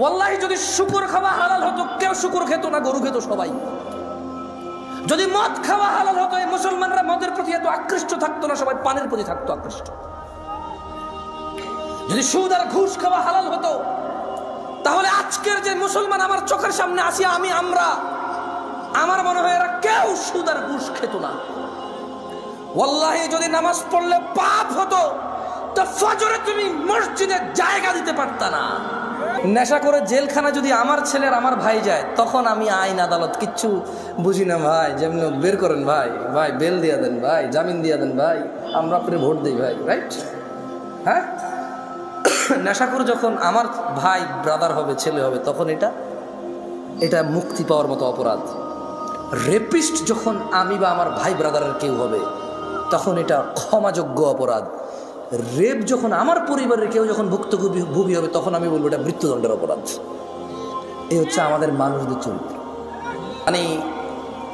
ওয়াল্লাহি যদি শুকর খাওয়া হালাল হতো কেউ শুকর খেত না, গরু খেত সবাই। যদি মদ খাওয়া হালাল হতো এই মুসলমানরা মদের প্রতি এত আকৃষ্ট থাকতো না, সবাই পানের প্রতি থাকতো আকৃষ্ট। যদি সুদ আর ঘুষ খাওয়া হালাল হতো তাহলে আজকের যে মুসলমান আমার চোখের সামনে আসি আমরা, আমার মনে হয় এরা কেউ সুদ আর ঘুষ খেত না। ওয়াল্লাহি যদি নামাজ পড়লে পাপ হতো তো ফজরে তুমি মসজিদে জায়গা দিতে পারতা না। নেশা করে জেলখানা যদি আমার ছেলের আমার ভাই যায়, তখন আমি আইন আদালত কিচ্ছু বুঝি না ভাই, যেমনি বের করেন ভাই, ভাই বেল দিয়া দেন ভাই, জামিন দিয়া দেন ভাই, আমরা আপনি ভোট দিই ভাই, রাইট? হ্যাঁ, নেশা করে যখন আমার ভাই ব্রাদার হবে, ছেলে হবে, তখন এটা মুক্তি পাওয়ার মতো অপরাধ। রেপিস্ট যখন আমি বা আমার ভাই ব্রাদারের কেউ হবে, তখন এটা ক্ষমাযোগ্য অপরাধ। রেপ যখন আমার পরিবারের কেউ যখন ভুক্তভোগী হবে, তখন আমি বলবো এটা মৃত্যুদণ্ডের অপরাধ। এই হচ্ছে আমাদের মানুষদের চরিত্র। মানে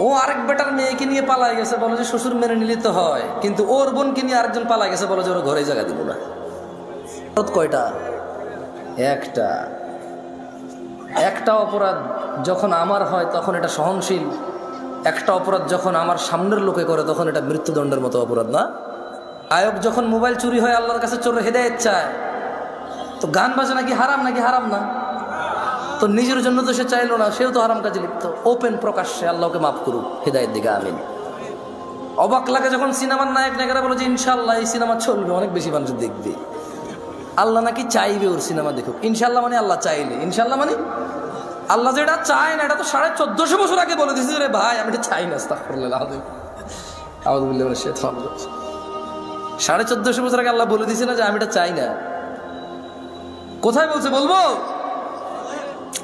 ও আরেক বেটার মেয়েকে নিয়ে পালাই গেছে, বলো যে শ্বশুর মেনে নিলে তো হয়, কিন্তু ওর বোনকে নিয়ে আরেকজন পালাই গেছে, বলো যে ওর ঘরে জায়গা দিব না। কয়টা? একটা অপরাধ যখন আমার হয় তখন এটা সহনশীল, একটা অপরাধ যখন আমার সামনের লোকে করে তখন এটা মৃত্যুদণ্ডের মতো অপরাধ না? আয়োগ যখন মোবাইল চুরি হয় আল্লাহর কাছে চোরের হেদায়েত চায়, তো গান বাজনা কি হারাম নাকি? হারাম না? তো নিজের জন্য তো সে চাইলো না, সেও তো হারাম কাজে লিপ্ত। ওপেন প্রকাশ্যে আল্লাহকে মাফ করুক, হেদায়েত দিকে আমিন। অবাক লাগে যখন সিনেমার নায়ক নায়িকারা বলে যে ইনশাল্লাহ এই সিনেমা চলবে, অনেক বেশি মানুষ দেখবে। আল্লাহ নাকি চাইবে ওর সিনেমা দেখুক। ইনশাল্লাহ মানে আল্লাহ চাইলে, ইনশাল্লাহ মানে আল্লাহ যেটা চায় না, এটা তো 1450 বছর আগে বলে দিয়েছে রে ভাই, আমি এটা চাই না। আস্তাগফিরুল্লাহ, 1450 বছর আগে আল্লাহ বলে দিয়েছে না যে আমি এটা চাই না। কোথায় বলছে? বলবো?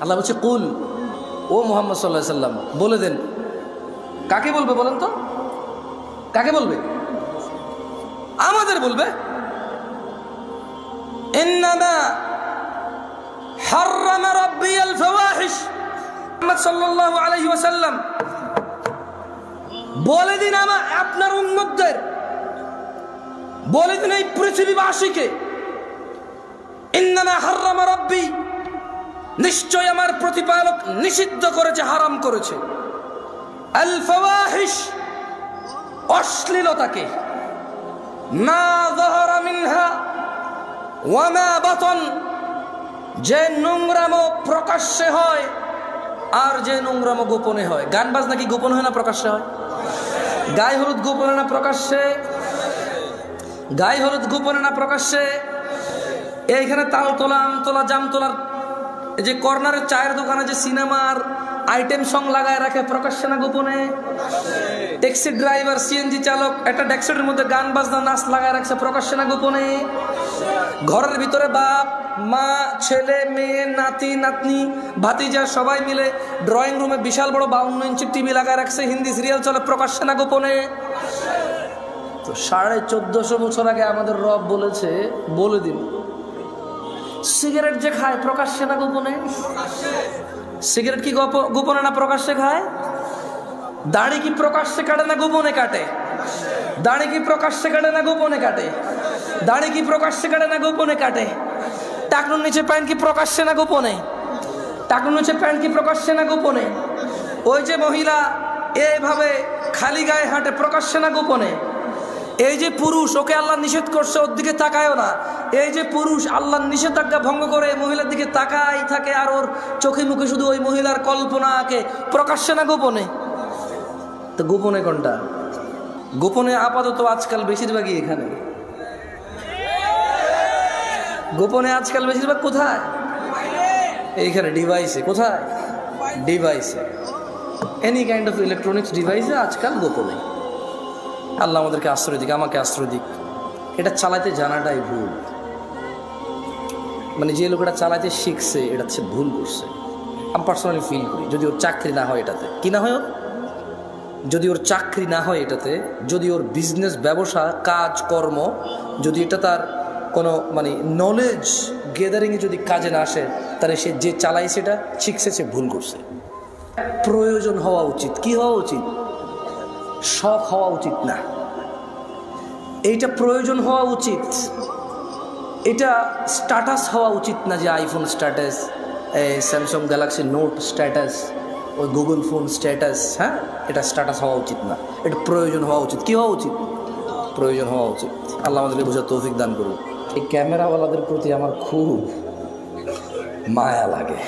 আল্লাহ বলছে কুল, ও মুহাম্মদ সাল্লাল্লাহু আলাইহি সাল্লাম বলে দেন। কাকে বলবে বলেন তো? কাকে বলবে? আমাদের বলবে। ইন্নামা হাররামা রাব্বিয়াল ফাওয়াহিশ, মুহাম্মদ সাল্লাল্লাহু আলাইহি ওয়াসাল্লাম বলে দিন আপনার উম্মতদের, বলে দিন এই পৃথিবীবাসীকে, ইন্নামা হাররামা রাব্বি, নিশ্চয় আমার প্রতিপালক নিষিদ্ধ করেছে, হারাম করেছে, আল ফাওয়াহিশ, অশ্লীলতাকে, মা যাহারা মিনহা ওয়া মা বাতন, যে নোংরামো প্রকাশ্যে হয় আর যে নোংরামো গোপনে হয়। গান বাজনা কি গোপন হয় না প্রকাশ্যে হয়? গায়ে হলুদ গোপনে না প্রকাশ্যে? গায়ে হলুদ গোপনে না প্রকাশ্যে? এইখানে তাল তোলা, আম তোলা, জাম তোলার যে কর্নারের চায়ের দোকানে যে সিনেমার আইটেম সং লাগায় রাখে, প্রকাশ্যে না গোপনে? ট্যাক্সি ড্রাইভার, সিএনজি চালক একটা ডেস্কের মধ্যে গান বাজনা নাচ লাগায় রাখছে, প্রকাশ্যে না গোপনে? ঘরের ভিতরে বাপ মা, ছেলে মেয়ে, নাতি নাতনি, ভাতিজা সবাই মিলে ড্রয়িং রুমে বিশাল বড় 52 ইঞ্চি টিভি লাগায় রাখছে, হিন্দি সিরিয়াল চলে, প্রকাশ্যে না গোপনে? তো 1450 বছর আগে আমাদের রব বলেছে, বলে দিন সিগারেট যে খায় প্রকাশ্যে না গোপনে? সিগারেট কি গোপনে না প্রকাশ্যে খায়? দাড়ি কি প্রকাশ্যে কাটে না গোপনে কাটে? দাড়ি কি প্রকাশ্যে কাটে না গোপনে কাটে? দাড়ি কি প্রকাশ্যে কাটে না গোপনে কাটে? টাকনুর নিচে প্যান্ট কি প্রকাশ্যে না গোপনে? টাকনুর নিচে প্যান্ট কি প্রকাশ্যে না গোপনে? ওই যে মহিলা এইভাবে খালি গায়ে হাঁটে, প্রকাশ্যে না গোপনে? এই যে পুরুষ, ওকে আল্লাহ নিষেধ করছে ওর দিকে তাকায়ও না, এই যে পুরুষ আল্লাহর নিষেধাজ্ঞা ভঙ্গ করে মহিলার দিকে তাকাই থাকে, আর ওর চোখে মুখে শুধু ওই মহিলার কল্পনা আঁকে, প্রকাশ্যে না গোপনে? তো গোপনে কোনটা? গোপনে আপাতত আজকাল বেশিরভাগই এখানে। গোপনে আজকাল বেশিরভাগ কোথায়? এইখানে ডিভাইসে। কোথায়? ডিভাইসে, এনি কাইন্ড অফ ইলেকট্রনিক্স ডিভাইসে আজকাল গোপনে। আল্লাহ আমাদেরকে আশ্রয় দিক, আমাকে আশ্রয় দিক। এটা চালাতে জানাটাই ভুল। মানে যে লোক এটা চালাতে শিখছে এটা হচ্ছে ভুল করছে। আমি পার্সোনালি ফিল করি, যদি ওর চাকরি না হয় এটাতে, কি না হয় ওর, যদি ওর চাকরি না হয় এটাতে, যদি ওর বিজনেস, ব্যবসা, কাজ কর্ম, যদি এটা তার কোনো মানে নলেজ গেদারিংয়ে যদি কাজে না আসে, তাহলে সে যে চালায় সেটা শিখছে, সে ভুল করছে। প্রয়োজন হওয়া উচিত। কি হওয়া উচিত? শখ হওয়া উচিত না, এইটা প্রয়োজন হওয়া উচিত। এটা স্ট্যাটাস হওয়া উচিত না যে আইফোন স্ট্যাটাস, এই স্যামসাং গ্যালাক্সি নোট স্ট্যাটাস, ওই গুগল ফোন স্ট্যাটাস, হ্যাঁ এটা স্ট্যাটাস হওয়া উচিত না, এটা প্রয়োজন হওয়া উচিত। কী হওয়া উচিত? প্রয়োজন হওয়া উচিত। আল্লাহ আমাদেরকে বোঝার তৌফিক দান করুন। এই ক্যামেরাওয়ালাদের প্রতি আমার খুব মায়া লাগে।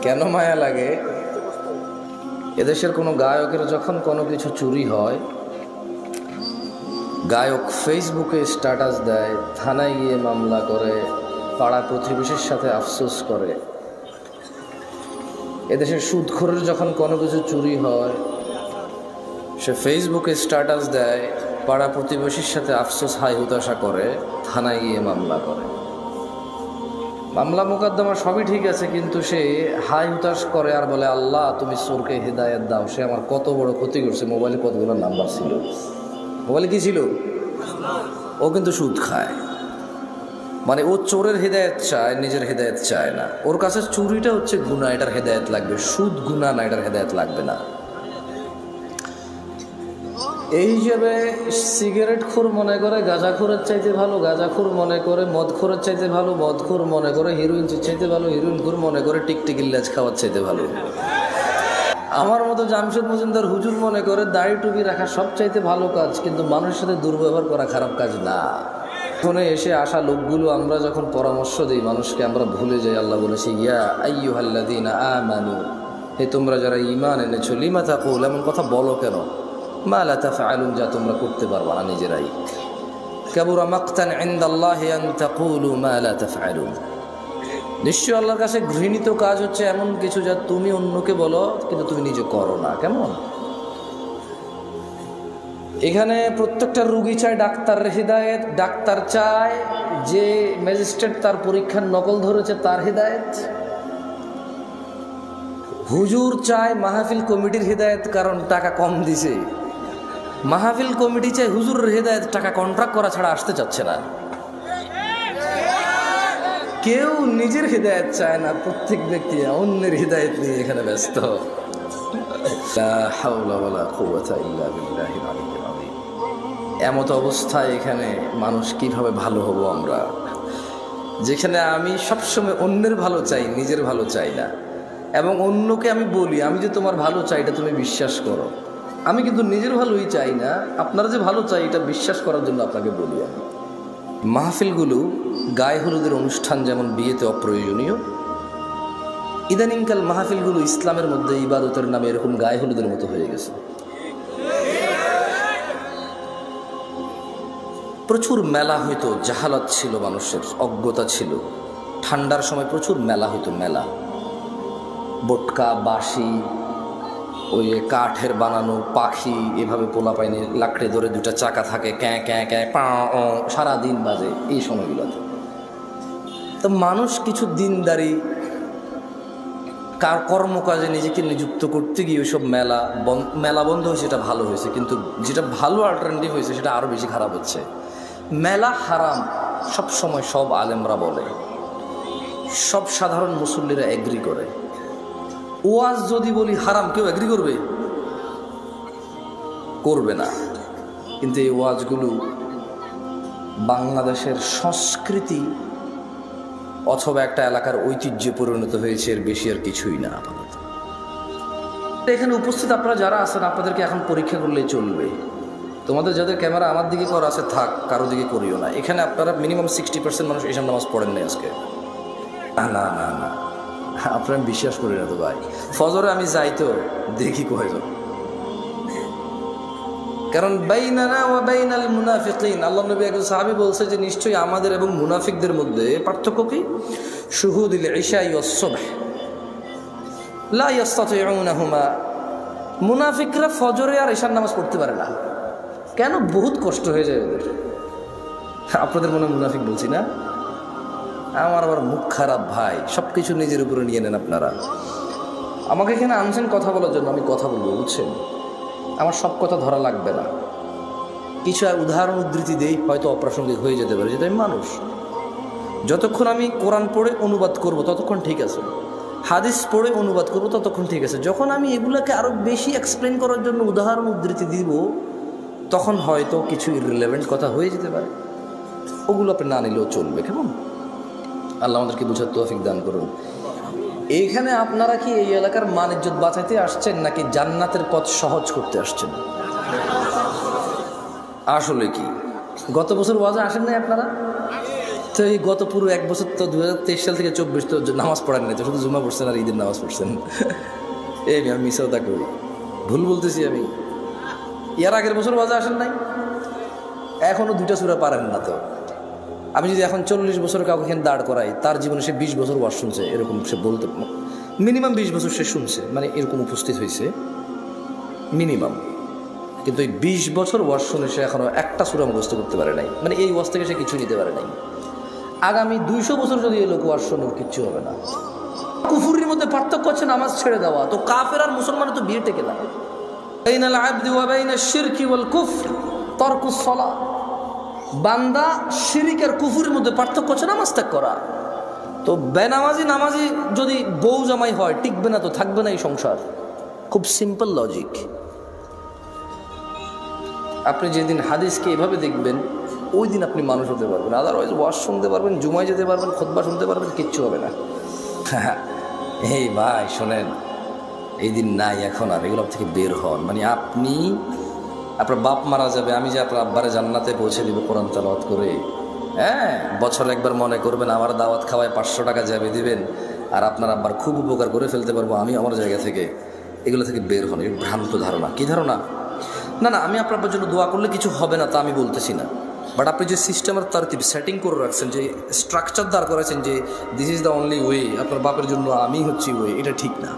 কেন মায়া লাগে? এদেশের কোনো গায়কের যখন কোনো কিছু চুরি হয়, গায়ক ফেসবুকে স্ট্যাটাস দেয়, থানায় গিয়ে মামলা করে, পাড়া প্রতিবেশীর সাথে আফসোস করে। এদেশের সুদখোরের যখন কোনো কিছু চুরি হয়, সে ফেসবুকে স্ট্যাটাস দেয়, পাড়া প্রতিবেশীর সাথে আফসোস হাই হুতাশা করে, থানায় গিয়ে মামলা করে। মামলা মোকদ্দমা সবই ঠিক আছে, কিন্তু সে হাই হুতাশ করে আর বলে, আল্লাহ তুমি চোরকে হেদায়েত দাও, সে আমার কত বড় ক্ষতি করছে। মোবাইলে কতগুলো নাম্বার ছিল, মোবাইলে কি ছিল? ও কিন্তু সুদ খায়। মানে ও চোরের হেদায়েত চায়, নিজের হেদায়েত চায় না। ওর কাছে চুরিটা হচ্ছে গুনাহ, এটার হেদায়েত লাগবে। সুদ গুনাহ না, এটার হেদায়েত লাগবে না। এই হিসেবে সিগারেটখোর মনে করে গাঁজাখোরের চাইতে ভালো, গাঁজাখোর মনে করে মদখোরের চাইতে ভালো, মদখোর মনে করে হিরোইন চাইতে ভালো, হিরোইনখোর মনে করে টিকটিকির লেজ খাওয়ার চাইতে ভালো। আমার মতো জামশেদ মজুমদার হুজুর মনে করে দাড়ি টুপি রাখা সব চাইতে ভালো কাজ, কিন্তু মানুষের সাথে দুর্ব্যবহার করা খারাপ কাজ না। ফোনে এসে আসা লোকগুলো আমরা যখন পরামর্শ দিই মানুষকে, আমরা ভুলে যাই আল্লাহ বলেছে, ইয়া আইয়ুহাল্লাযীনা আমানু, হে তোমরা যারা ঈমান এনেছো, লিমা তাকুল, এমন কথা বলো কেন, মা লা তাফআলুন, যা তোমরা করতে পারবা না নিজেরাই। কাবুরা মাকতান ইনদাল্লাহি আন তাকুলু মা লা তাফআলুন, নিশ্চয় আল্লাহর কাছে ঘৃণিত কাজ হচ্ছে এমন কিছু যা তুমি অন্যকে বলো কিন্তু তুমি নিজে করো না। কেমন? এখানে প্রত্যেকটা রুগী চায় ডাক্তারের হিদায়েত, ডাক্তার চায় যে ম্যাজিস্ট্রেট তার পরীক্ষার নকল ধরেছে তার হিদায়েত, হুজুর চায় মাহফিল কমিটির হিদায়েত কারণ টাকা কম দিছে, মাহফিল কমিটি চায় হুজুরের হিদায়েত, টাকা কন্ট্রাক্ট করা ছাড়া আসতে চাচ্ছে না। কেউ নিজের হিদায়েত চায় না, প্রত্যেক ব্যক্তি অন্যের হিদায়েত নিয়ে এখানে ব্যস্ত। লা হাওলা ওয়ালা কুওয়াতা ইল্লা বিল্লাহিল আলিয়্যিল আযীম। এমত অবস্থায় এখানে মানুষ কিভাবে ভালো হব আমরা, যেখানে আমি সবসময় অন্যের ভালো চাই, নিজের ভালো চাই না। এবং অন্যকে আমি বলি আমি যে তোমার ভালো চাই এটা তুমি বিশ্বাস করো, আমি কিন্তু নিজের ভালোই চাই না, আপনারা যে ভালো চাই এটা বিশ্বাস করার জন্য আপনাকে বলি আমি। মাহফিলগুলো গায়ে হলুদের অনুষ্ঠান যেমন বিয়েতে অপ্রয়োজনীয়, ইদানিংকাল মাহফিলগুলো ইসলামের মধ্যে ইবাদতের নামে এরকম গায়ে হলুদের মতো হয়ে গেছে। প্রচুর মেলা হইতো, জাহালাত ছিল, মানুষের অজ্ঞতা ছিল। ঠান্ডার সময় প্রচুর মেলা হইতো, মেলা, বটকা, বাঁশি, ওই কাঠের বানানো পাখি, এভাবে পোলা পাইনে লাকড়ে ধরে দুটা চাকা থাকে, ক্যাঁ ক্যাঁ ক্যাঁ পা সারাদিন বাজে এই সময়গুলোতে। তো মানুষ কিছু দিনদারি কার কর্মকাজে নিজেকে নিযুক্ত করতে গিয়ে ওইসব মেলা বন্ধ হয়েছে, এটা ভালো হয়েছে। কিন্তু যেটা ভালো অল্টারনেটিভ হয়েছে সেটা আরও বেশি খারাপ হচ্ছে। মেলা হারাম সব সময় সব আলেমরা বলে, সব সাধারণ মুসল্লিরা এগ্রি করে। ওয়াজ যদি বলি হারাম, কেউ এগ্রি করবে? করবে না। কিন্তু এই ওয়াজগুলো বাংলাদেশের সংস্কৃতি অথবা একটা এলাকার ঐতিহ্যে পরিণত হয়েছে, এর বেশি আর কিছুই না। আপাতত এখানে উপস্থিত আপনারা যারা আছেন, আপনাদেরকে এখন পরীক্ষা করলেই চলবে। তোমাদের যাদের ক্যামেরা আমার দিকে করা আছে থাক, কারো দিকে করিও না। এখানে আপনারা মিনিমাম 60% মানুষ এসব নামাজ পড়েন নাই আজকে। না না না না, আপনারা বিশ্বাস করি না তো ভাই। ফজরে আমি যাই তো দেখি কয়জন, কারণ বাইনানা ওয়া বাইনাল মুনাফিকিন, আল্লাহ নবী একজন সাহাবী বলছে যে নিশ্চয়ই আমাদের এবং মুনাফিকদের মধ্যে পার্থক্য কি? শুহুদুল ইশাই ওয়াস সুবহ লা ইস্তাতিউনাহুমা, মুনাফিকরা ফজরে আর ইশার নামাজ পড়তে পারে না। কেন? বহুত কষ্ট হয়ে যায় ওদের। আপনাদের মনে মুনাফিক বলছি না, আমার আবার মুখ খারাপ ভাই, সব কিছু নিজের উপরে নিয়ে নেন আপনারা। আমাকে এখানে আনছেন কথা বলার জন্য, আমি কথা বলবো, বুঝছেন? আমার সব কথা ধরা লাগবে না, কিছু উদাহরণ উদ্ধৃতি দেই, হয়তো অপ্রাসঙ্গিক হয়ে যেতে পারে, যেটা আমি মানুষ। যতক্ষণ আমি কোরআন পড়ে অনুবাদ করব ততক্ষণ ঠিক আছে, হাদিস পড়ে অনুবাদ করব ততক্ষণ ঠিক আছে। যখন আমি এগুলোকে আরও বেশি এক্সপ্লেন করার জন্য উদাহরণ উদ্ধৃতি দিব, তখন হয়তো কিছু ইররিলেভেন্ট কথা হয়ে যেতে পারে, ওগুলো আপনি না নিলেও চলবে। কেমন? আল্লাহ আমাদেরকে বুঝার তৌফিক দান করুন। এইখানে আপনারা কি এই এলাকার মান ইজ্জত বাঁচাইতে আসছেন নাকি জান্নাতের পথ সহজ করতে আসছেন? আসলে কি গত বছর ওয়াজে আসেন নাই আপনারা? তো এই গত পুরো এক বছর তো 2023 সাল থেকে 24 তো নামাজ পড়েন নাই, তো শুধু জুমা পড়ছেন আর ঈদের নামাজ পড়ছেন। এই আমি মিসাও তা করি, ভুল বলতেছি আমি? এর আগের বছর ওয়াজে আসেন নাই, এখনো 2টা সূরা পারেন না। তো আমি যদি এখন 40 বছর কাউকে এখানে দাঁড় করাই, তার জীবনে সে 20 বছর ওয়াজ শুনছে, এরকম সে বলতে মিনিমাম 20 বছর সে শুনছে, মানে এরকম উপস্থিত হয়েছে মিনিমাম। কিন্তু এই 20 বছর ওয়াজ শুনে সে এখনো একটা সূরা মুখস্থ করতে পারে নাই, মানে এই ওয়াজ থেকে সে কিছু নিতে পারে নাই। আগামী 200 বছর যদি এই লোক ওয়াজ শুনে কিচ্ছু হবে না। কুফুরির মধ্যে পার্থক্য হচ্ছে নামাজ ছেড়ে দেওয়া। তো কাফের আর মুসলমানের তো বিয়ে টেকে না। বাইনাল আবদি ওয়া বাইনাশ শিরকি ওয়াল কুফর তারকুস সালাহ। বান্দা শিরিক আর কুফুরির মধ্যে পার্থক্য হচ্ছে নামাজ ত্যাগ করা। তো নামাজি যদি বউ জামাই হয়, টিকবে না, তো থাকবে না এই সংসার। খুব সিম্পল লজিক। আপনি যেদিন হাদিসকে এভাবে দেখবেন, ওই দিন আপনি মানুষ হতে পারবেন। আদারওয়াইজ ওয়াজ শুনতে পারবেন, জুমায় যেতে পারবেন, খুতবা শুনতে পারবেন, কিচ্ছু হবে না। এই ভাই শোনেন, এই দিন নাই এখন আর, এগুলো থেকে বের হন। মানে আপনার বাপ মারা যাবে, আমি যে আপনার আব্বারে জান্নাতে পৌঁছে দিব কোরআন তেলাওয়াত করে। হ্যাঁ, বছরে একবার মনে করবেন আমার দাওয়াত খাওয়ায় 500 টাকা যাবে দিবেন, আর আপনার আব্বার খুব উপকার করে ফেলতে পারবো আমি আমার জায়গা থেকে। এগুলো থেকে বের হন। এই ভ্রান্ত ধারণা। কি ধারণা? না, আমি আপনার জন্য দোয়া করলে কিছু হবে না তা আমি বলতেছি না, বাট আপনি যে সিস্টেমের তারতিব সেটিং করে রাখছেন, যে স্ট্রাকচার দাঁড় করেছেন যে this is the only way, আপনার বাপের জন্য আমি হচ্ছি ওয়ে, এটা ঠিক না।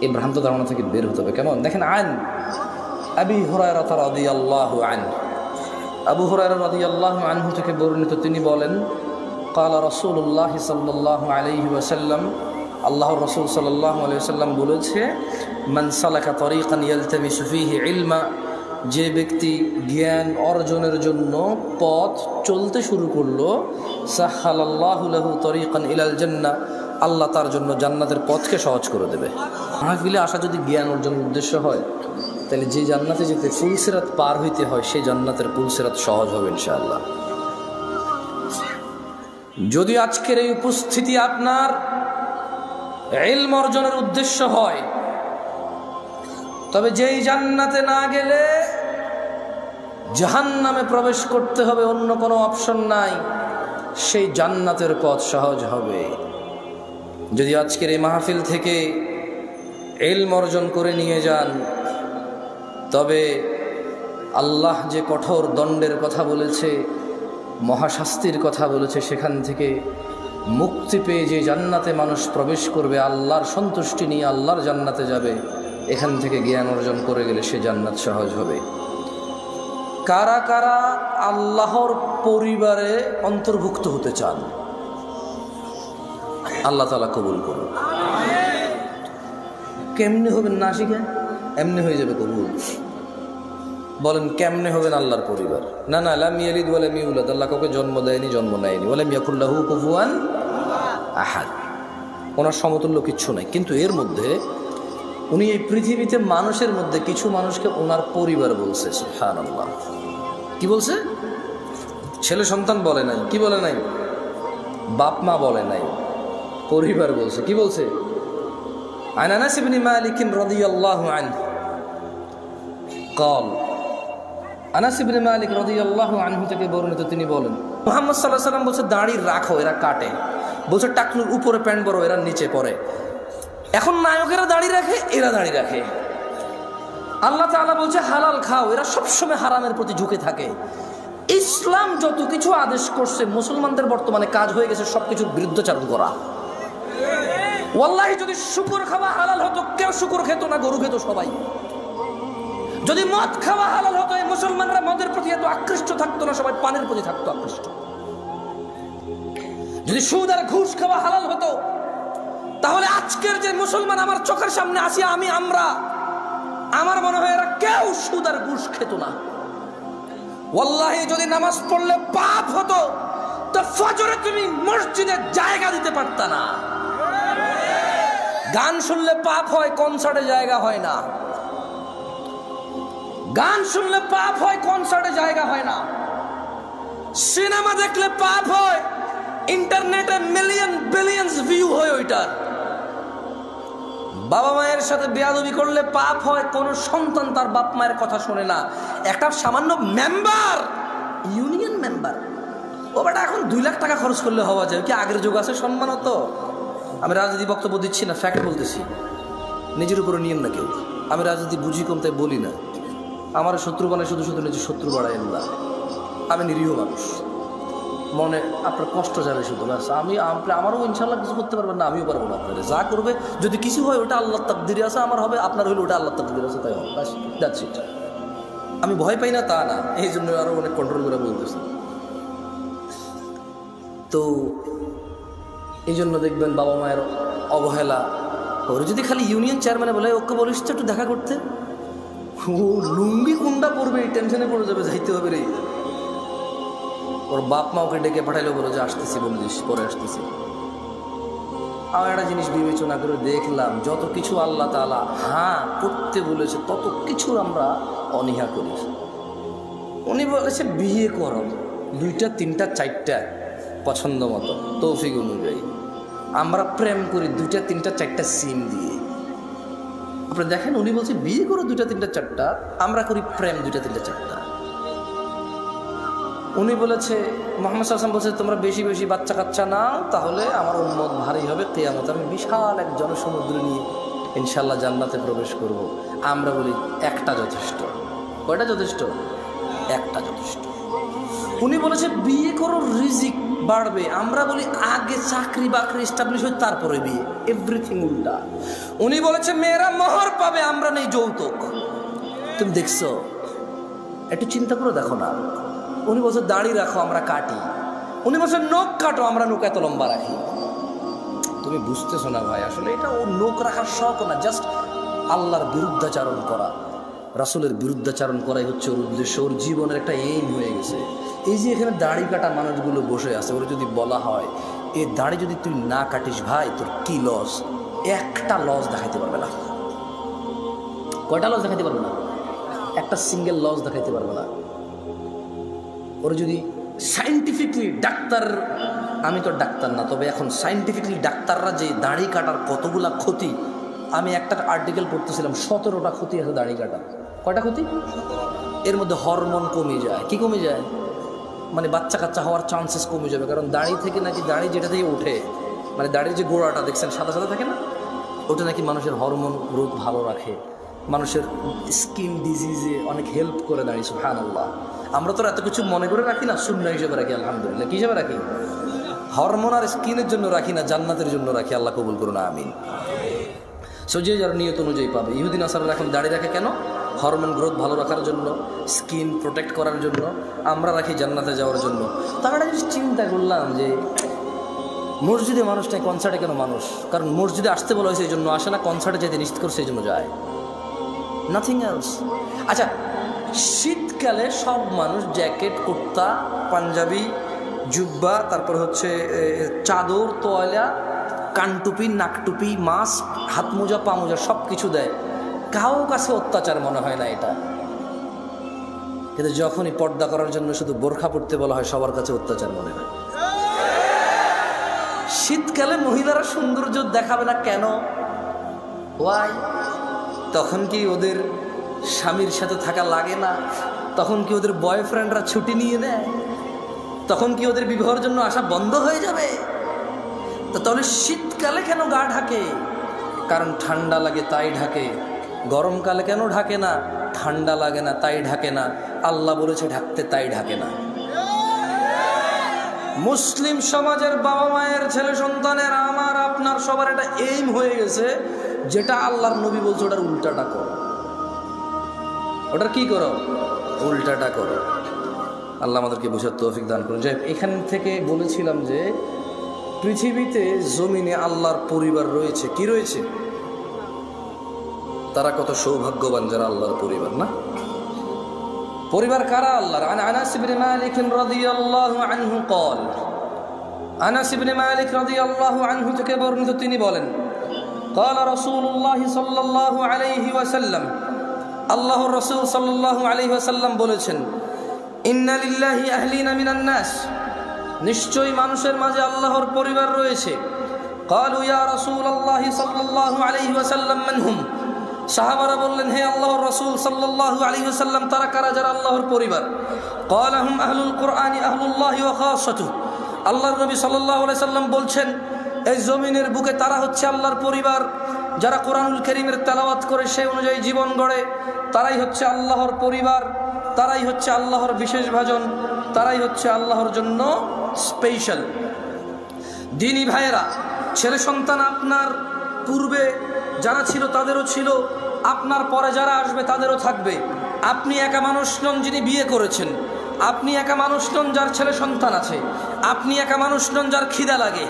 এই ভ্রান্ত ধারণা থেকে বের হতে হবে। কেমন দেখেন, আন আবি হুরায়রা রাদিয়াল্লাহু আনহু, আবু হুরায়রা রাদিয়াল্লাহু আনহু থেকে বর্ণিত, তিনি বলেন, ক্বালা রাসূলুল্লাহ সাল্লাল্লাহু আলাইহি ওয়াসাল্লাম, আল্লাহর রাসূল সাল্লাল্লাহু আলাইহি ওয়াসাল্লাম বলেছে, মান সালাকা তরিকান ইয়ালতামিসু ফীহি ইলমা, যে ব্যক্তি জ্ঞান অর্জনের জন্য পথ চলতে শুরু করলো, সাহহালাল্লাহু লাহু তরিকান ইলাল জান্নাহ, আল্লাহ তার জন্য জান্নাতের পথকে সহজ করে দেবে। মাহফিলে আসা যদি জ্ঞান অর্জনের উদ্দেশ্য হয়, তাহলে যে জান্নাতে যেতে ফুলসিরাত পার হইতে হয়, সেই জান্নাতের ফুলসিরাত সহজ হবে ইনশাআল্লাহ। যদি আজকের এই উপস্থিতি আপনার ইলম অর্জনের উদ্দেশ্য হয়, তবে যেই জান্নাতে না গেলে জাহান্নামে প্রবেশ করতে হবে, অন্য কোনো অপশন নাই, সেই জান্নাতের পথ সহজ হবে। যদি আজকের এই মাহফিল থেকে ইলম অর্জন করে নিয়ে যান, তবে আল্লাহ যে কঠোর দণ্ডের কথা বলেছে, মহাশাস্তির কথা বলেছে, সেখান থেকে মুক্তি পেয়ে যে জান্নাতে মানুষ প্রবেশ করবে, আল্লাহর সন্তুষ্টি নিয়ে আল্লাহর জান্নাতে যাবে, এখান থেকে জ্ঞান অর্জন করে গেলে সে জান্নাত সহজ হবে। কারা কারা আল্লাহর পরিবারে অন্তর্ভুক্ত হতে চান? আল্লাহ তাআলা কবুল করুন। কেমনে হবেন না শিখে? এমনি হয়ে যাবে কবুল। বলেন কেমনে হবেন আল্লাহর পরিবার? না, লাম ইয়ালিদ ওয়া লাম ইউলাদ, আল্লাহ কাউকে জন্ম দেয়নি, জন্ম নেয়নি। ওয়া লাম ইয়াকুল লাহু কুফুয়ান আহাদ, ওনার সমতুল্য কিচ্ছু নাই। কিন্তু এর মধ্যে উনি এই পৃথিবীতে মানুষের মধ্যে কিছু মানুষকে ওনার পরিবার বলছে। সুবহানাল্লাহ। কি বলছে? ছেলে সন্তান বলে নাই, কি বলে নাই? বাপ মা বলে নাই, পরিবার বলছে। কি বলছে? আন আনাস ইবনে মালিক রাদিয়াল্লাহু আনহু قال, আনাস ইবনে মালিক রাদিয়াল্লাহু আনহু থেকে বর্ণিত, তিনি বলেন, মুহাম্মদ সাল্লাল্লাহু আলাইহি ওয়াসাল্লাম বলছে, দাড়ি রাখো, এরা কাটে। বলছে টাকনুর উপরে প্যান্ট বড়, এরা নিচে পড়ে। এখন নায়কেরা দাড়ি রাখে, এরা দাড়ি রাখে। আল্লাহ তাআলা বলছে হালাল খাও, এরা সবসময় হারামের প্রতি ঝুঁকে থাকে। ইসলাম যত কিছু আদেশ করছে, মুসলমানদের বর্তমানে কাজ হয়ে গেছে সবকিছুর বিরুদ্ধাচরণ করা। ওয়াল্লাহি যদি শুকর খাওয়া হালাল হতো, কেউ শুকর খেত না, গরু খেত সবাই। যদি মদ খাওয়া হালাল হতো, এই মুসলমানরা মদের প্রতি এত আকৃষ্ট থাকতো না, সবাই পানের প্রতি থাকতো আকৃষ্ট। যদি সুদ আর ঘুষ খাওয়া হালাল হতো, তাহলে আজকের যে মুসলমান আমার চোখের সামনে আসি, আমার মনে হয় এরা কেউ সুদ আর ঘুষ খেত না। ওয়াল্লাহি যদি নামাজ পড়লে পাপ হতো, তো ফজরে তুমি মসজিদে জায়গা দিতে পারতা না। গান শুনলে পাপ হয়, কনসার্টে জায়গা হয় না। গান শুনলে পাপ হয়, কনসার্টে জায়গা হয় না। সিনেমা দেখলে পাপ হয়, ইন্টারনেটে মিলিয়ন বিলিয়ন্স ভিউ হয় ওইটার। বাবা মায়ের সাথে বেয়াদবি করলে পাপ হয়, কোন সন্তান তার বাপ মায়ের কথা শোনে না। একটা সামান্য মেম্বার, ইউনিয়ন মেম্বার, ও বেটা এখন 2 লাখ টাকা খরচ করলে হওয়া যায় কি? আগের যুগ আছে সম্মানত। আমি রাজনীতি বক্তব্য দিচ্ছি না, ফ্যাক্ট বলতেছি, নিজের উপরে নিয়েন না কেউ। আমি রাজনীতি বুঝি কম তাই বলি না। আমার শত্রু বানায় শুধু শুধু নিজের শত্রু বাড়ায় না। আমি নিরীহ মানুষ, মনে আপনার কষ্ট যাবে শুধু, ব্যাস। আমারও ইনশাল্লাহ কিছু করতে পারবেন না, আমিও পারবো না। আপনার যা করবে, যদি কিছু হয় ওটা আল্লাহর তাকদিরে আছে, আমার হবে, আপনার হইলে ওটা আল্লাহর তাকদিরে আছে, তাই হবে, ব্যাস, দ্যাটস ইট। আমি ভয় পাই না তা না, এই জন্য আরো অনেক কন্ট্রোল করে বলতেছি। তো এই জন্য দেখবেন বাবা মায়ের অবহেলা। ওরা যদি খালি ইউনিয়ন চেয়ারম্যানে বলে ওকে বলিস তো একটু দেখা করতে, ও লুঙ্গি কোনটা পড়বে এই টেনশনে পড়ে যাবে, যাইতে হবে রে। ওর বাপ মা ওকে ডেকে পাঠাইলে বলো যে আসতেছি, বলে দিস পরে আসতেছি। আমি একটা জিনিস বিবেচনা করে দেখলাম, যত কিছু আল্লাহ তাআলা হ্যাঁ করতে বলেছে তত কিছু আমরা অনীহা করি। উনি বলেছে বিয়ে করো 2টা 3টা 4টা পছন্দ মতো তৌফিক অনুযায়ী। আমরা প্রেম করি 2টা 3টা 4টা সিম দিয়ে। আপনি দেখেন উনি বলছে বিয়ে করো 2টা 3টা 4টা, আমরা করি প্রেম 2টা 3টা 4টা। উনি বলেছে, মুহাম্মদ সাল্লাল্লাহু আলাইহি ওয়াসাল্লাম বলছে তোমরা বেশি বেশি বাচ্চা কাচ্চা নাও, তাহলে আমার উম্মত ভারী হবে কিয়ামতে, আমি বিশাল এক জনসমুদ্র নিয়ে ইনশাআল্লাহ জান্নাতে প্রবেশ করব। আমরা বলি একটা যথেষ্ট। কয়টা যথেষ্ট? একটা যথেষ্ট। উনি বলেছে বিয়ে করো রিজিক বাড়বে, আমরা বলি আগে চাকরি বাকরি এস্টাবলিশ হয় তারপরে বিয়ে। এভরিথিং উল্টা। উনি বলেছে মেয়েরা মোহর পাবে, আমরা নেই যৌতুক। তুমি দেখছো? একটু চিন্তা করে দেখো না। উনি বলছে দাড়ি রাখো, আমরা কাটি। উনি বলছে নখ কাটো, আমরা নখ এত লম্বা রাখি। তুমি বুঝতেছো না ভাই, আসলে এটা ও নখ রাখার শখ না, জাস্ট আল্লাহর বিরুদ্ধাচারণ করা, রাসূলের বিরুদ্ধাচারণ করাই হচ্ছে ওর উদ্দেশ্য। ওর জীবনের একটা এইম হয়ে গেছে। এই যে এখানে দাড়ি কাটা মানুষগুলো বসে আছে, ওরা যদি বলা হয় এই দাড়ি যদি তুই না কাটিস ভাই তোর কি লস, একটা লস দেখাইতে পারবে না। কয়টা লস দেখাইতে পারবে না? একটা সিঙ্গেল লস দেখাইতে পারবে না। ওরা যদি সায়েন্টিফিকলি ডাক্তার, আমি তো ডাক্তার না, তবে এখন সায়েন্টিফিকলি ডাক্তাররা যে দাড়ি কাটার কতগুলা ক্ষতি, আমি একটা আর্টিকেল পড়তেছিলাম, 17টা ক্ষতি আছে দাড়ি কাটা। কয়টা ক্ষতি? এর মধ্যে হরমোন কমে যায়। কি কমে যায়? মানে বাচ্চা কাচ্চা হওয়ার চান্সেস কমে যাবে, কারণ দাড়ি থেকে নাকি, দাড়ি যেটা থেকে ওঠে, মানে দাড়ির যে গোড়াটা দেখছেন সাদা সাদা থাকে না, ওটা নাকি মানুষের হরমোন গ্রোথ ভালো রাখে, মানুষের স্কিন ডিজিজে অনেক হেল্প করে দাড়ি। সুবহানাল্লাহ। আমরা তো এত কিছু মনে করে রাখি না, সুন্নাহ হিসেবে রাখি। আলহামদুলিল্লাহ। কি হিসেবে রাখি? হরমোন আর স্কিনের জন্য রাখি না, জান্নাতের জন্য রাখি। আল্লাহ কবুল করুন, আমিন। সো যে যার নিয়ত অনুযায়ী পাবে। ইহুদি নাসারারা এখন দাড়ি রাখে কেন? হরমোন গ্রোথ ভালো রাখার জন্য, স্কিন প্রোটেক্ট করার জন্য। আমরা রাখি জান্নাতে যাওয়ার জন্য। তো আমরা একটা জিনিস চিন্তা করলাম যে মসজিদে মানুষ নেই, কনসার্টে কেন মানুষ? কারণ মসজিদে আসতে বলা হয়েছে এই জন্য আসে না, কনসার্টে যেতে নিশ্চিত করছে এই জন্য যায়, নাথিং এলস। আচ্ছা, শীতকালে সব মানুষ জ্যাকেট, কুর্তা, পাঞ্জাবি, জুব্বা, তারপর হচ্ছে চাদর, তোয়ালা, কানটুপি, নাকটুপি, মাস্ক, হাত মোজা, পা মোজা সব কিছু দেয়। কারো কাছে অত্যাচার মনে হয় না এটা। কিন্তু যখনই পর্দা করার জন্য শুধু বোরখা পড়তে বলা হয়, সবার কাছে অত্যাচার মনে হয়। শীতকালে মহিলারা সৌন্দর্য দেখাবে না কেন? ওয়াই? তখন কি ওদের স্বামীর সাথে থাকা লাগে না? তখন কি ওদের বয়ফ্রেন্ডরা ছুটি নিয়ে নেয়? তখন কি ওদের বিবাহের জন্য আসা বন্ধ হয়ে যাবে? তো তাহলে শীতকালে কেন গা ঢাকে? কারণ ঠান্ডা লাগে তাই ঢাকে। গরমকালে কেন ঢাকে না? ঠান্ডা লাগে না তাই ঢাকে না। আল্লাহ বলেছে ঢাকতে, তাই ঢাকে না। মুসলিম সমাজের বাবা মায়ের ছেলে সন্তানের, আমার আপনার সবার একটা এইম হয়ে গেছে, যেটা আল্লাহর নবী বলছে ওটার উল্টাটা করো। ওটার কি করো? উল্টাটা করো। আল্লাহ আমাদেরকে বোঝার তৌফিক দান করুন। যাই এখান থেকে বলেছিলাম যে পৃথিবীতে জমিনে আল্লাহর পরিবার রয়েছে। কি রয়েছে? তারা কত সৌভাগ্যবান যারা আল্লাহর পরিবার, না? পরিবার কারা আল্লাহর? আনাস ইবনে মালিক রাদিয়াল্লাহু আনহু قال, আনাস ইবনে মালিক রাদিয়াল্লাহু আনহু থেকে বর্ণিত, তিনি বলেন قال রাসূলুল্লাহ সাল্লাল্লাহু আলাইহি ওয়াসাল্লাম, আল্লাহর রাসূল সাল্লাল্লাহু আলাইহি ওয়াসাল্লাম বলেছেন, ইন্না লিল্লাহি আহলিনা মিনান নাস, নিশ্চয়ই মানুষের মাঝে আল্লাহর পরিবার রয়েছে। ক্বালু ইয়া রাসূলুল্লাহ সাল্লাল্লাহু আলাইহি ওয়াসাল্লাম মান হুম? সাহাবারা বললেন, হে আল্লাহর রাসূল সাল্লাল্লাহু আলাইহি ওয়াসাল্লাম, তারা কারা যারা আল্লাহর পরিবার? ক্বালা হুম আহলুল কুরআনি আহলুল্লাহি ওয়া খাসাতুহু। আল্লাহর নবী সাল্লাল্লাহু আলাইহি ওয়াসাল্লাম বলছেন, এই জমিনের বুকে তারা হচ্ছে আল্লাহর পরিবার, যারা কোরআনুল কারীমের তেলাওয়াত করে সেই অনুযায়ী জীবন গড়ে, তারাই হচ্ছে আল্লাহর পরিবার, তারাই হচ্ছে আল্লাহর বিশেষ ভাজন, তারাই হচ্ছে আল্লাহর জন্য স্পেশাল। দিনী ভাইয়েরা, ছেলে সন্তান আপনার পূর্বে যারা ছিল তাদেরও ছিল, আপনার পরে যারা আসবে তাদেরও থাকবে। আপনি একা মানুষ নন যিনি বিয়ে করেছেন, আপনি একা মানুষ নন যার ছেলে সন্তান আছে, আপনি একা মানুষ নন যার খিদা লাগে,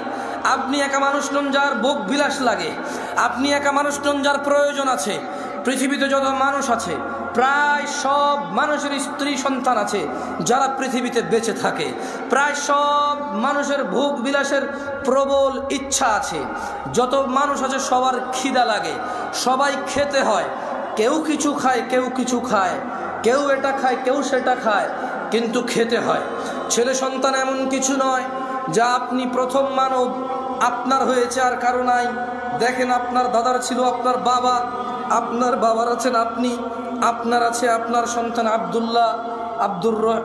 আপনি একা মানুষ নন যার ভোগ বিলাস লাগে, আপনি একা মানুষ নন যার প্রয়োজন আছে। পৃথিবীতে যত মানুষ আছে প্রায় সব মানুষের স্ত্রী সন্তান আছে যারা পৃথিবীতে বেঁচে থাকে। প্রায় সব মানুষের ভোগ বিলাসের প্রবল ইচ্ছা আছে। যত মানুষ আছে সবার খিদা লাগে, সবাই খেতে হয়। কেউ কিছু খায়, কেউ কিছু খায়, কেউ এটা খায়, কেউ সেটা খায়, কিন্তু খেতে হয়। ছেলে সন্তান এমন কিছু নয় যা আপনি প্রথম মানব, আপনার হয়েছে আর কারো নাই। দেখেন, আপনার দাদার ছিল আপনার বাবা, আপনার বাবার আছেন আপনি, আপনার আছে আপনার সন্তান আব্দুল্লাহ,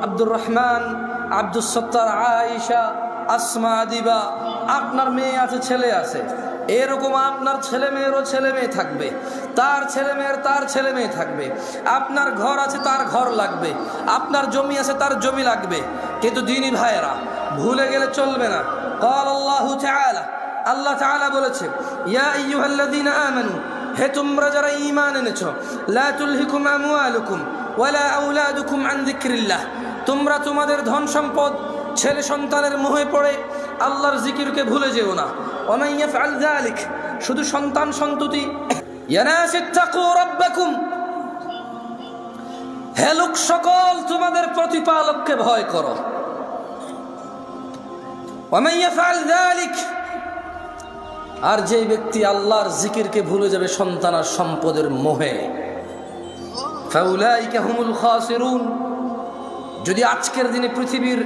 আব্দুর রহমান, আব্দুস সত্তার, আয়েশা, আসমা, দিবা, আপনার মেয়ে আছে, ছেলে আছে। এরকম আপনার ছেলে মেয়েরও ছেলে মেয়ে থাকবে, তার ছেলে মেয়ের তার ছেলে মেয়ে থাকবে। আপনার ঘর আছে, তার ঘর লাগবে, আপনার জমি আছে, তার জমি লাগবে। কিন্তু দিনী ভাইয়েরা, ভুলে গেলে চলবে না। ক্বাল আল্লাহু তাআলা, আল্লাহ তাআলা বলেছে, ইয়া আইয়ুহাল্লাযীনা আমানু, হে তোমরা যারা ঈমান এনেছো, লা তুলহিকুম আমওয়ালুকুম ওয়ালা আওলাদুকুম আন যিকরিল্লাহ, তোমরা তোমাদের ধন সম্পদ ছেলে সন্তানের মোহে পড়ে আল্লাহর জিকিরকে ভুলে যেও না। ওয়া মান ইয়াফআল যালিক, শুধু সন্তান সন্ততি। ইয়া নাস ইত্তাকু রাব্বাকুম, হে লোক সকল, তোমাদের প্রতিপালককে ভয় করো। ওয়া মান ইয়াফআল যালিক, আর যে ব্যক্তি আল্লাহর জিকিরকে ভুলে যাবে সন্তান আর সম্পদের মোহে, ফাউলাইকা হুমুল খাসিরুন। যদি আজকের দিনে পৃথিবীর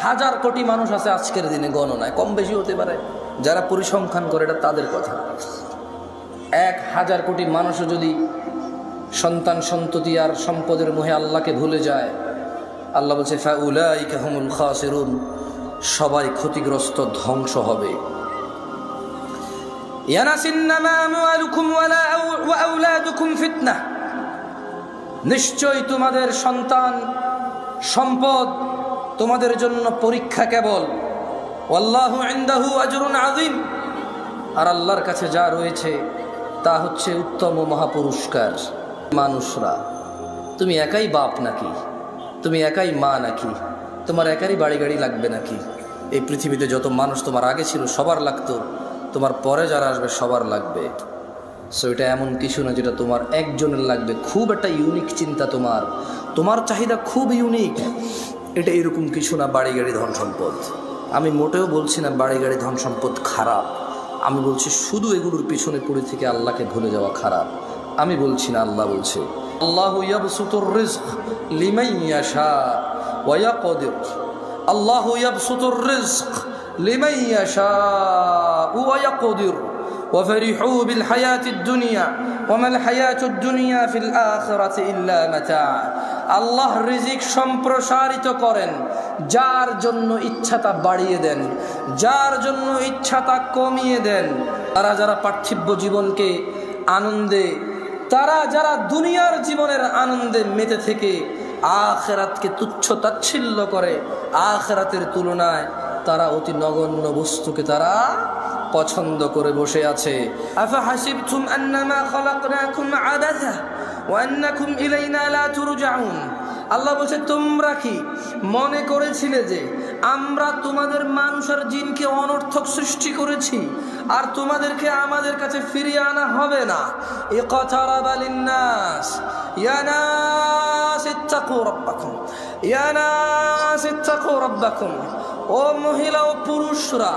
1000 কোটি মানুষ আছে, আজকের দিনে গণনায় কম বেশি হতে পারে, যারা পরিসংখ্যান করে এটা তাদের কথা, 1000 কোটি মানুষও যদি সন্তান সন্ততি আর সম্পদের মোহে আল্লাহকে ভুলে যায়, আল্লাহ বলছে ফাউলাইকা হুমুল খাসিরুন, সবাই ক্ষতিগ্রস্ত, ধ্বংস হবে। নিশ্চয় তোমাদের সন্তান সম্পদ তোমাদের জন্য পরীক্ষা কেবল। ওয়াল্লাহু ইনদাহু আজরুন আযীম, আর আল্লাহর কাছে যা রয়েছে তা হচ্ছে উত্তম ও মহাপুরস্কার। মানুষরা, তুমি একাই বাপ নাকি? তুমি একাই মা নাকি? তোমার একারই বাড়ি গাড়ি লাগবে নাকি? এই পৃথিবীতে যত মানুষ তোমার আগে ছিল সবার লাগতো, তোমার পরে যারা আসবে সবার লাগবে। সো এটা এমন কিছু না যেটা তোমার একজনের লাগবে। খুব একটা ইউনিক চিন্তা, তোমার চাহিদা খুব ইউনিক। এটা এরকম কিছু না বাড়ি গাড়ি ধন সম্পদ। আমি মোটেও বলছি না বাড়ি গাড়ি ধন সম্পদ খারাপ, আমি বলছি শুধু এগুলোর পিছনে পড়ে থেকে আল্লাহকে ভুলে যাওয়া খারাপ। আমি বলছি না, আল্লাহ বলছে, আল্লাহু ইয়াবসুতুর রিজক লিমান ইয়াশা ওয়া ইয়াকদির। আল্লাহু ইয়াবসুতুর রিজক লিমান ইয়াশা ওয়া ইয়াকদির ওয়া ফারিহু বিল হায়াতিদ দুনিয়া ওয়া মাল হায়াতুদ দুনিয়া ফিল আখিরাতি ইল্লা মাতা। আল্লাহ রিজিক সম্প্রসারিত করেন, যার জন্য ইচ্ছা তা বাড়িয়ে দেন, যার জন্য ইচ্ছা তা কমিয়ে দেন। তারা যারা পার্থিব জীবনকে আনন্দে, তারা যারা দুনিয়ার জীবনের আনন্দে মেতে থেকে আখিরাতকে তুচ্ছ তাচ্ছিল্য করে, আখিরাতের তুলনায় তারা অতি নগণ্য বস্তুকে তারা পছন্দ করে বসে আছে। আফা হাসিবতুম আন্নামা খালাকনাকুম আবাসা ওয়া আন্নাকুম ইলাইনা লা তুরজাউন। আল্লাহ বলছে, তোমরা কি মনে করেছিলে যে আমরা তোমাদের মানুষ আর জিনকে অনর্থক সৃষ্টি করেছি আর তোমাদেরকে আমাদের কাছে ফিরিয়ে আনা হবে না? ইকতারাবা লিন্নাস ইয়া নাস ইত্তাকু রাব্বাকুম ইয়া নাস ইত্তাকু রাব্বাকুম। ও মহিলা ও পুরুষরা,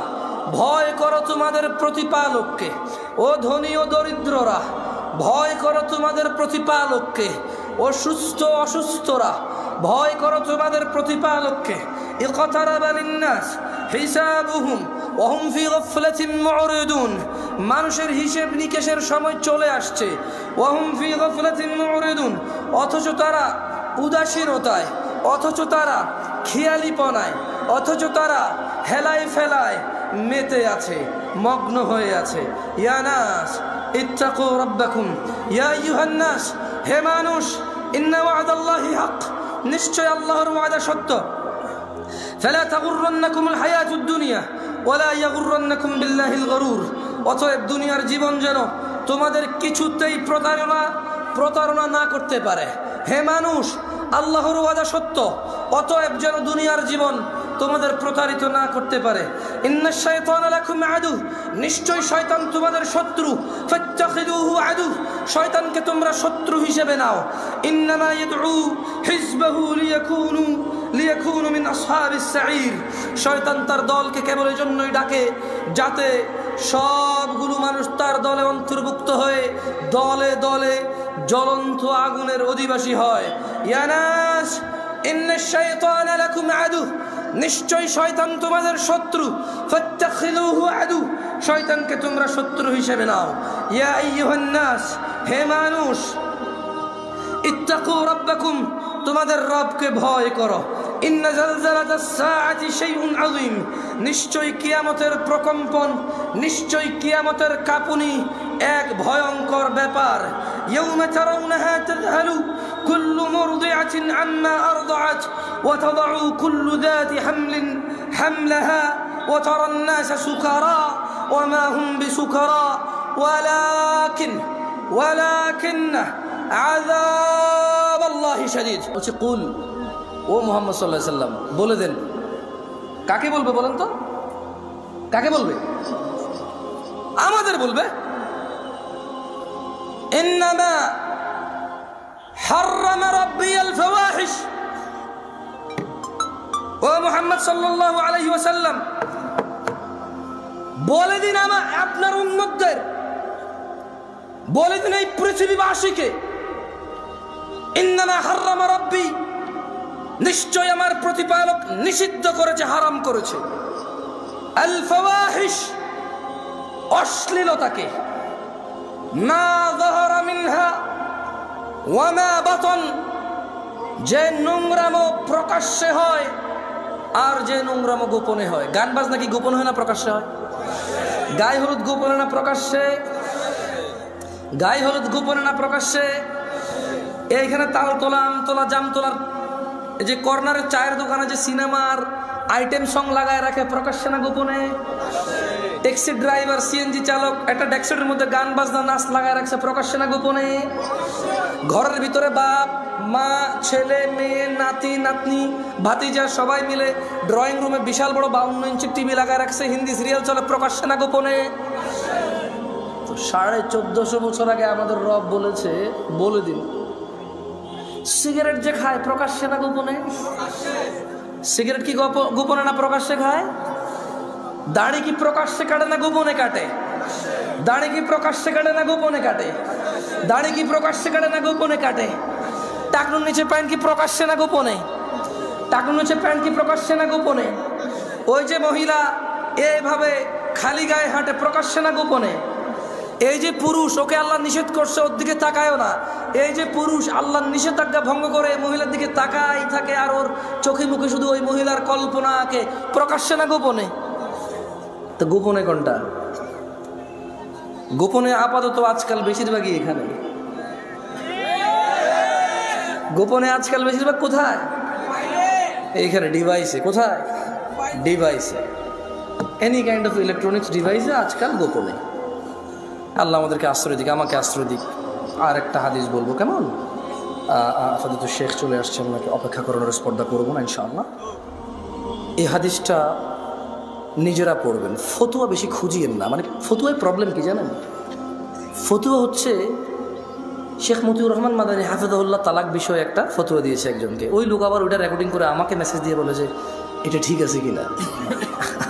ভয় করো তোমাদের প্রতিপালককে। ও ধনী ও দরিদ্ররা, ভয় করো তোমাদের প্রতিপালককে। ও সুস্থ অসুস্থরা, ভয় করো তোমাদের প্রতিপালককে। اقترب للناس حسابهم وهم في غفلة معرضون মানুষের হিসাব নিকেশের সময় চলে আসছে ওয়াহুম ফি গাফলাতিন মুরিদুন অথচ তারা উদাসীনতায় অথচ তারা খেয়ালিপনায় অথচ তারা হেলায় ফেলায় মেতে আছে মগ্ন হয়ে আছে ইয়া নাস ইত্তাকু রাব্বাকুম ইয়া আইয়ুহান নাস হে মানুষ ইন্না ওয়া'দাল্লাহি হক নিশ্চয় আল্লাহর ওয়াদা সত্য ফালা তাগুররান্নাকুমুল হায়াতুদ দুনিয়া ওয়ালা ইয়াগুররান্নাকুম বিল্লাহিল গরুর অতএব দুনিয়ার জীবন যেন তোমাদের কিছুতেই প্রতারণা না করতে পারে হে মানুষ আল্লাহর ওয়াদা সত্য অতএব যেন দুনিয়ার জীবন তোমাদের প্রতারিত না করতে পারে ইন্নাশ শাইতানা লাকুম আদু নিশ্চয় শয়তান তোমাদের শত্রু ফাত্তাখিদুহু আদু শয়তানকে তোমরা শত্রু হিসেবে নাও ইন্নামা ইয়াদউ হিজবাহু লিয়াকুনু মিন আসহাবিস সাঈর শয়তান তার দলকে কেবল এই জন্যই ডাকে যাতে সবগুলো মানুষ তার দলে অন্তর্ভুক্ত হয়ে দলে দলে জ্বলন্ত আগুনের অধিবাসী হয় ইয়া নাস ইন্নাশ শাইতানা লাকুম আদু নিশ্চয় শয়তান তোমাদের শত্রু ফাত্তাখিদুহু আদু শয়তানকে তোমরা শত্রু হিসেবে নাও ইয়া আইয়ুহান নাস হে মানুষ ইত্তাকু রাব্বাকুম তোমাদের রবকে ভয় করো ইন্না জালজালাতাস সাআতি শাইউন আযীম নিশ্চয় কিয়ামতের প্রকম্পন নিশ্চয় কিয়ামতের কাঁপুনি এক ভয়ঙ্কর ব্যাপার ইয়াউমা তারাউনাহা তাযহালু কুল্লু মুরদিআতিন আম্মা আরদাআত ওয়া তাদাউ কুল্লু যাতি হামলিন হামলাহা ওয়া তারান নাসা সুকারা ওয়া মা হুম বিসুকারা ওয়ালাকিন্না আযাবাল্লাহি শাদীদ বলছে কুল ও মুহাম্মদ সাল্লাল্লাহু আলাইহি সাল্লাম বলে দেন কাকে বলবে বলেন তো কাকে বলবে আমাদের বলবে ইন্নামা হাররামা রাব্বিয়াল ফাওয়াহিশ ও মুহাম্মদ সাল্লাল্লাহু আলাইহি ওয়াসাল্লাম বলে দিন আপনার উম্মতদের বলে দিন এই পৃথিবীবাসীকে ইন্নামা হাররামা রাব্বি নিশ্চয় আমার প্রতিপালক নিষিদ্ধ করেছে হারাম করেছে আল ফাওয়াহিশ অশ্লীলতাকে মা যাহারা মিনহা ওয়া মা বাতন যে নোংরামো প্রকাশ্যে হয় আর যে নোংরামো গোপনে হয় গান বাজনা কি গোপন হয় না প্রকাশ্যে হয় গায়ে হলুদ গোপনে না প্রকাশ্যে গায়ে হলুদ গোপনে না প্রকাশ্যে এইখানে তাল তোলা আম তোলা জাম তোলার যে কর্নারের চায়ের দোকানে যে সিনেমার আইটেম সং লাগায় রাখে প্রকাশ্যে না গোপনে ট্যাক্সি ড্রাইভার সিএনজি চালক একটা ডেস্কের মধ্যে গান বাজনা নাচ লাগায় রাখছে প্রকাশ্যে না গোপনে ঘরের ভিতরে বাপ মা ছেলে মেয়ে নাতি নাতনি ভাতিজা সবাই মিলে ড্রয়িং রুমে বিশাল বড় 52 ইঞ্চি টিভি লাগায় রাখছে হিন্দি সিরিয়াল চলে প্রকাশ্যে না গোপনে তো 1450 বছর আগে আমাদের রব বলেছে বলে দিন সিগারেট যে খায় প্রকাশ্যে না গোপনে সিগারেট কি গোপনে না প্রকাশ্যে খায় দাড়ি কি প্রকাশ্যে কাটে না গোপনে কাটে দাড়ি কি প্রকাশ্যে কাটে না গোপনে কাটে দাড়ি কি প্রকাশ্যে কাটে না গোপনে কাটে টাকনুর নিচে প্যান্ট কি প্রকাশ্যে না গোপনে টাকনুর নিচে প্যান্ট কি প্রকাশ্যে না গোপনে ওই যে মহিলা এইভাবে খালি গায়ে হাঁটে প্রকাশ্যে না গোপনে এই যে পুরুষ ওকে আল্লাহ নিষেধ করছে ওর দিকে তাকায়ও না এই যে পুরুষ আল্লাহর নিষেধাজ্ঞা ভঙ্গ করে মহিলার দিকে তাকাই থাকে আর ওর চোখে মুখে শুধু ওই মহিলার কল্পনা আঁকে প্রকাশ্যে না গোপনে তো গোপনে কোনটা গোপনে আপাতত আজকাল বেশিরভাগই এখানে গোপনে আজকাল বেশিরভাগ কোথায় এইখানে ডিভাইসে কোথায় ডিভাইসে এনি কাইন্ড অফ ইলেকট্রনিক্স ডিভাইসে আজকাল গোপনে আল্লাহ আমাদেরকে আশ্রয় দিক আমাকে আশ্রয় দিক আর একটা হাদিস বলবো কেমন আপাতত শেখ চলে আসছে ওনাকে অপেক্ষা করানোর স্পর্ধা করবো না ইনশাআল্লাহ এই হাদিসটা নিজেরা পড়বেন ফতুয়া বেশি খুঁজিয়েন না মানে ফতুয়ায় প্রবলেম কি জানেন ফতুয়া হচ্ছে শেখ মতিউর রহমান মাদানী হাফিজাহুল্লাহ তালাক বিষয়ে একটা ফতুয়া দিয়েছে একজনকে ওই লোক আবার ওইটা রেকর্ডিং করে আমাকে মেসেজ দিয়ে বলে যে এটা ঠিক আছে কিনা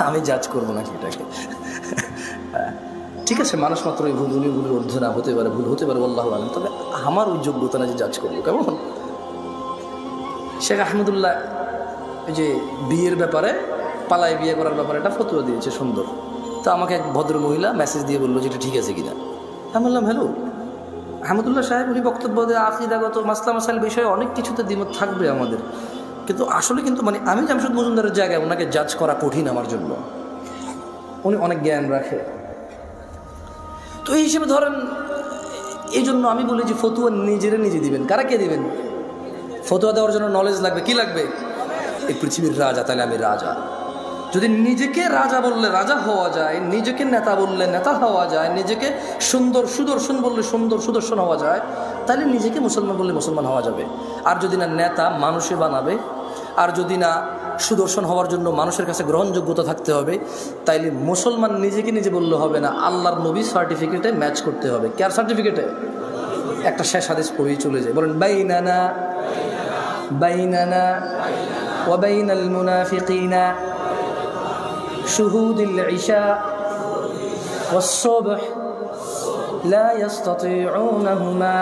আমি জাজ করবো নাকি এটাকে ঠিক আছে মানুষ মাত্র এই ভুল উনি ভুলের ঊর্ধ্বে না হতে পারে ভুল হতে পারে আল্লাহু আলাম তবে আমার ওই যোগ্যতা না যে জাজ করবো কেমন শেখ আহমদুল্লাহ এই যে বিয়ের ব্যাপারে, পালায় বিয়ে করার ব্যাপারে একটা ফতোয়া দিয়েছে সুন্দর। তো আমাকে এক ভদ্র মহিলা মেসেজ দিয়ে বললো যে এটা ঠিক আছে কিনা। আমি বললাম হ্যালো আহমদুল্লাহ সাহেব, উনি বক্তব্য দিয়ে আকিদাগত মাসলা মাসাইল বিষয়ে অনেক কিছুতে দ্বিমত থাকবে আমাদের, কিন্তু আসলে কিন্তু মানে আমি জামশেদ মজুমদারের জায়গায় ওনাকে জাজ করা কঠিন আমার জন্য। উনি অনেক জ্ঞান রাখে, তো এই হিসেবে ধরেন এই জন্য আমি বলি যে ফতুয়া নিজে দিবেন। কারা কে দিবেন? ফতুয়া দেওয়ার জন্য নলেজ লাগবে। কি লাগবে? এই পৃথিবীর রাজা, তাহলে আমি রাজা। যদি নিজেকে রাজা বললে রাজা হওয়া যায়, নিজেকে নেতা বললে নেতা হওয়া যায়, নিজেকে সুন্দর সুদর্শন বললে সুন্দর সুদর্শন হওয়া যায়, তাহলে নিজেকে মুসলমান বললে মুসলমান হওয়া যাবে। আর যদি না নেতা মানুষে বানাবে, আর যদি না সুদর্শন হওয়ার জন্য মানুষের কাছে গ্রহণযোগ্যতা থাকতে হবে, তাইলে মুসলমান নিজেকে নিজে বললে হবে না, আল্লাহর নবী সার্টিফিকেটে ম্যাচ করতে হবে। কার সার্টিফিকেটে? একটা শেষ হাদিস পড়েই চলে যায়, বলেন বাইনানা বাইনানা ওয়া বাইনাল মুনাফিকিনা শুহুদুল ইশা ওয়াস সুবহ লা ইস্তাতিউনাহুমা।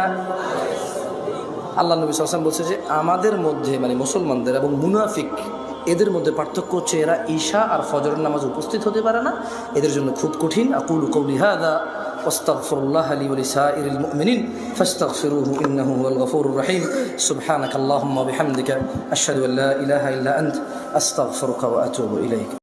আল্লাহ নবী সাল্লাল্লাহু আলাইহি ওয়াসাল্লাম বলছে যে আমাদের মধ্যে মানে মুসলমানদের এবং মুনাফিক এদের মধ্যে পার্থক্য হচ্ছে এরা ঈশা আর ফজরের নামাজ উপস্থিত হতে পারে না, এদের জন্য খুব কঠিন। আকুলু কওলি হাযা ওয়াস্তাগফিরুল্লাহ লি ওয়া লিসাইরিল মুমিনিন ফাস্তাগফিরুহু ইন্নাহু হুয়াল গফুরুর রহিম। সুবহানাকাল্লাহুম্মা ওয়া বিহামদিকা আশহাদু আল্লা ইলাহা ইল্লা আনতা আস্তাগফিরুকা ওয়া আতুবু ইলাইক।